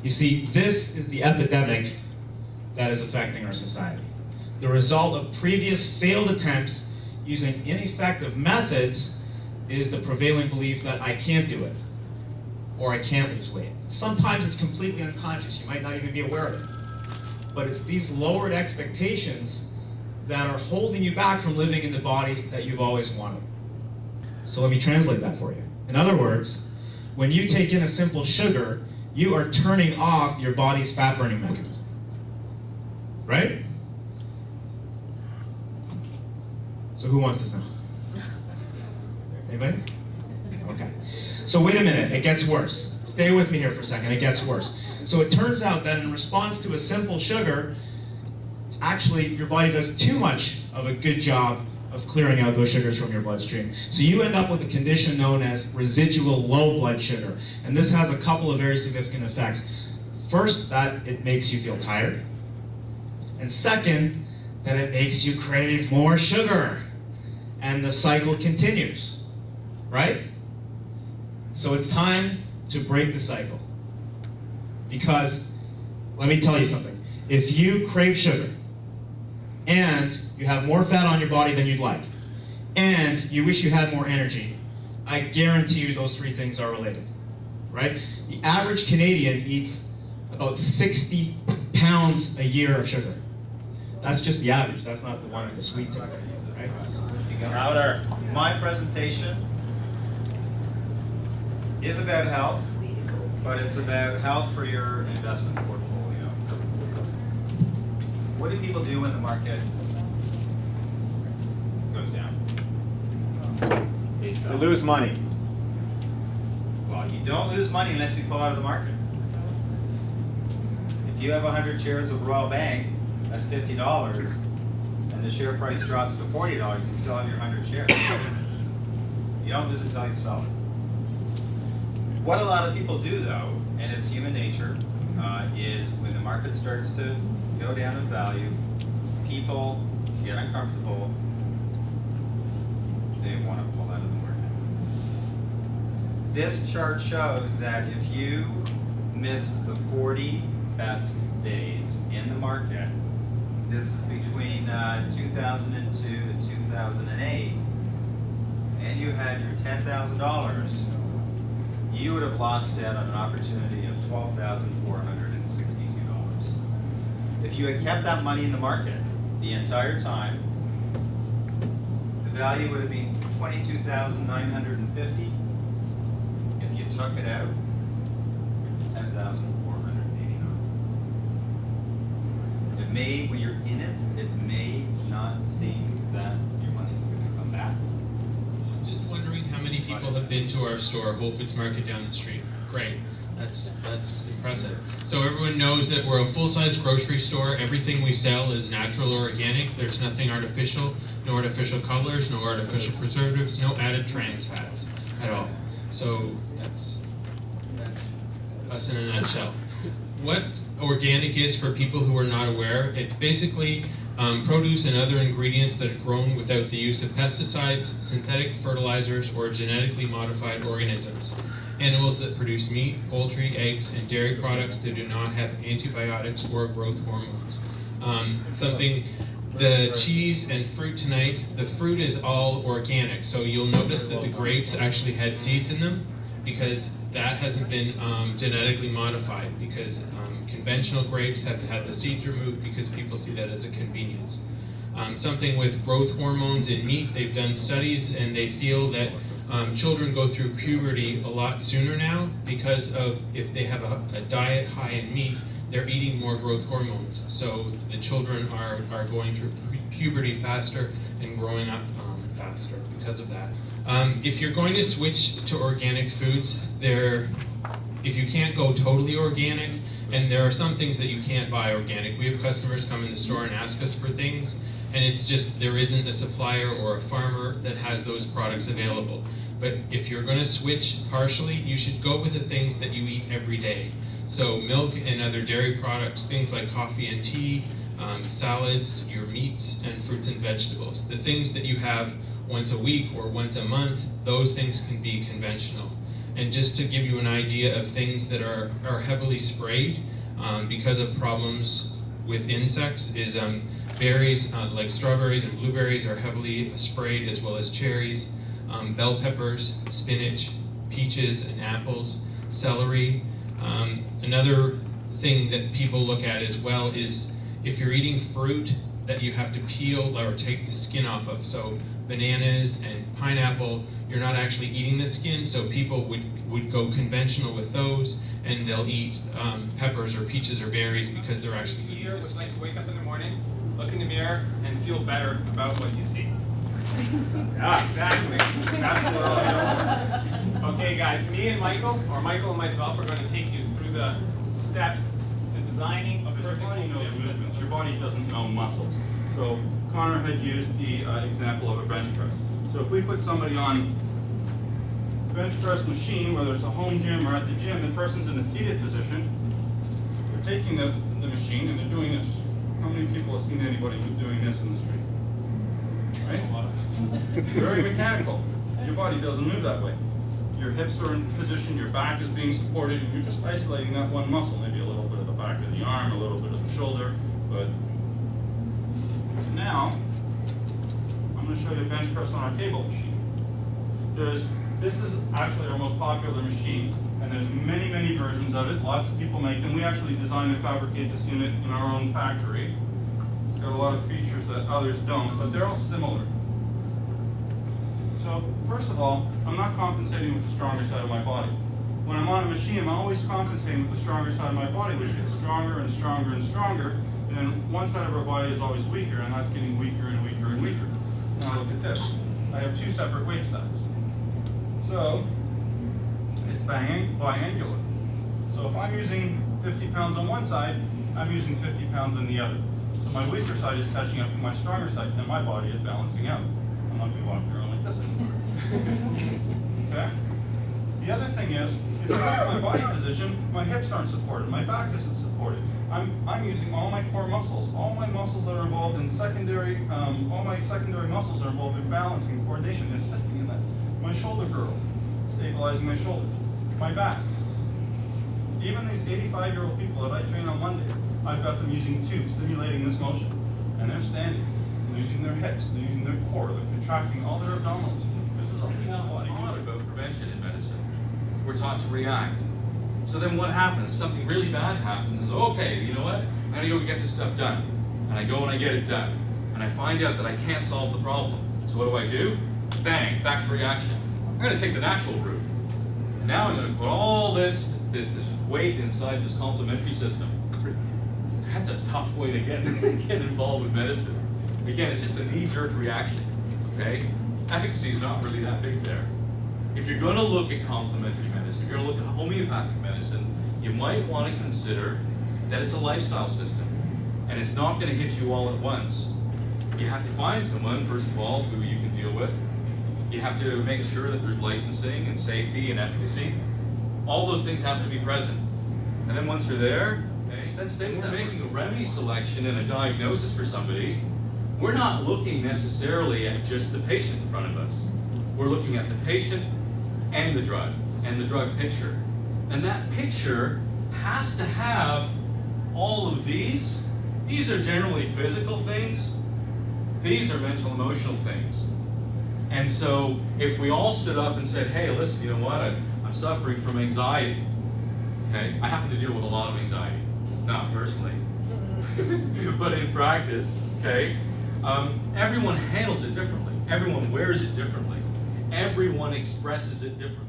You see, this is the epidemic that is affecting our society. The result of previous failed attempts using ineffective methods is the prevailing belief that I can't do it, or I can't lose weight. Sometimes it's completely unconscious. You might not even be aware of it. But it's these lowered expectations that are holding you back from living in the body that you've always wanted. So let me translate that for you. In other words, when you take in a simple sugar, you are turning off your body's fat-burning mechanism. Right? So who wants this now? Anybody? Okay. So wait a minute, it gets worse. Stay with me here for a second, it gets worse. So it turns out that in response to a simple sugar, actually your body does too much of a good job of clearing out those sugars from your bloodstream. So you end up with a condition known as residual low blood sugar. And this has a couple of very significant effects. First, that it makes you feel tired. And second, that it makes you crave more sugar. And the cycle continues, right? So it's time to break the cycle. Because, let me tell you something. If you crave sugar, and you have more fat on your body than you'd like, and you wish you had more energy, I guarantee you those three things are related, right? The average Canadian eats about 60 pounds a year of sugar. That's just the average, that's not the one with the sweet tooth, right? Louder. My presentation is about health, but it's about health for your investment portfolio. What do people do when the market goes down? They lose money. Well, you don't lose money unless you pull out of the market. If you have 100 shares of Royal Bank at $50 and the share price drops to $40, you still have your 100 shares. You don't lose until you sell it. What a lot of people do though, and it's human nature, is when the market starts to go down in value, people get uncomfortable, they want to pull out of the market. This chart shows that if you miss the 40 best days in the market, this is between 2002 and 2008, and you had your $10,000, you would have lost out on an opportunity of $12,462. If you had kept that money in the market the entire time, the value would have been $22,950. If you took it out, $10,489. It may, when you're in it, it may not seem that your money is going to come back. Just wondering how many people have been to our store, Whole Foods Market down the street. Great. That's impressive. So everyone knows that we're a full-size grocery store. Everything we sell is natural or organic. There's nothing artificial, no artificial colors, no artificial preservatives, no added trans fats at all. So that's us in a nutshell. What organic is for people who are not aware, it's basically produce and other ingredients that are grown without the use of pesticides, synthetic fertilizers, or genetically modified organisms. Animals that produce meat, poultry, eggs, and dairy products that do not have antibiotics or growth hormones. The cheese and fruit tonight, the fruit is all organic. So you'll notice that the grapes actually had seeds in them because that hasn't been genetically modified, because conventional grapes have had the seeds removed because people see that as a convenience. Something with growth hormones in meat, they've done studies and they feel that children go through puberty a lot sooner now because of, if they have a diet high in meat, they're eating more growth hormones. So the children are going through puberty faster and growing up faster because of that. If you're going to switch to organic foods, if you can't go totally organic, and there are some things that you can't buy organic. We have customers come in the store and ask us for things, and it's just there isn't a supplier or a farmer that has those products available. But if you're going to switch partially, you should go with the things that you eat every day. So milk and other dairy products, things like coffee and tea, salads, your meats, and fruits and vegetables. The things that you have once a week or once a month, those things can be conventional. And just to give you an idea of things that are heavily sprayed because of problems with insects is berries like strawberries and blueberries are heavily sprayed, as well as cherries, bell peppers, spinach, peaches and apples, celery. Another thing that people look at as well is if you're eating fruit that you have to peel or take the skin off of. So bananas and pineapple, you're not actually eating the skin, so people would go conventional with those, and they'll eat peppers or peaches or berries because they're actually eating the Would skin. like to wake up in the morning, look in the mirror, and feel better about what you see. Yeah, exactly. That's what we're all here for. Okay, guys, me and Michael, or Michael and myself, are going to take you through the steps to designing a Because your perfect body knows gym. movements, your body doesn't know muscles. So Connor had used the example of a bench press. So if we put somebody on a bench press machine, whether it's a home gym or at the gym, the person's in a seated position, they're taking the machine and they're doing this. How many people have seen anybody doing this in the street? Right? Very mechanical. Your body doesn't move that way. Your hips are in position, your back is being supported, and you're just isolating that one muscle, maybe a little bit of the back of the arm, a little bit of the shoulder, but now, I'm going to show you a bench press on our table machine. This is actually our most popular machine, and there's many, many versions of it. Lots of people make them. We actually design and fabricate this unit in our own factory. It's got a lot of features that others don't, but they're all similar. So, first of all, I'm not compensating with the stronger side of my body. When I'm on a machine, I'm always compensating with the stronger side of my body, which gets stronger and stronger and stronger. And then one side of our body is always weaker, and that's getting weaker and weaker and weaker. Now look at this. I have two separate weight stacks. So, it's biangular. So if I'm using 50 pounds on one side, I'm using 50 pounds on the other. So my weaker side is catching up to my stronger side, and my body is balancing out. I'm not going to be walking around like this anymore. Okay? The other thing is, if I look at my body position, my hips aren't supported, my back isn't supported. I'm using all my core muscles, all my muscles that are involved in secondary, all my secondary muscles are involved in balancing, coordination, and assisting in that. My shoulder girdle, stabilizing my shoulders, my back. Even these 85-year-old people that I train on Mondays, I've got them using tubes simulating this motion. And they're standing, and they're using their hips, they're using their core, they're contracting all their abdominals. This is a full body. Taught about prevention in medicine. We're taught to react. So then what happens? Something really bad happens. It's, okay, you know what? I'm gonna go get this stuff done. And I go and I get it done. And I find out that I can't solve the problem. So what do? Bang, back to reaction. I'm gonna take the natural route. And now I'm gonna put all this weight inside this complementary system. That's a tough way to get involved with medicine. Again, it's just a knee-jerk reaction, okay? Efficacy is not really that big there. If you're going to look at complementary medicine, if you're going to look at homeopathic medicine, you might want to consider that it's a lifestyle system. And it's not going to hit you all at once. You have to find someone, first of all, who you can deal with. You have to make sure that there's licensing and safety and efficacy. All those things have to be present. And then once they're there, then stay with making a remedy selection and a diagnosis for somebody. We're not looking necessarily at just the patient in front of us. We're looking at the patient and the drug picture. And that picture has to have all of these. These are generally physical things. These are mental, emotional things. And so if we all stood up and said, hey, listen, you know what, I'm suffering from anxiety. Okay, I happen to deal with a lot of anxiety. Not personally, but in practice, okay? Everyone handles it differently. Everyone wears it differently. Everyone expresses it differently.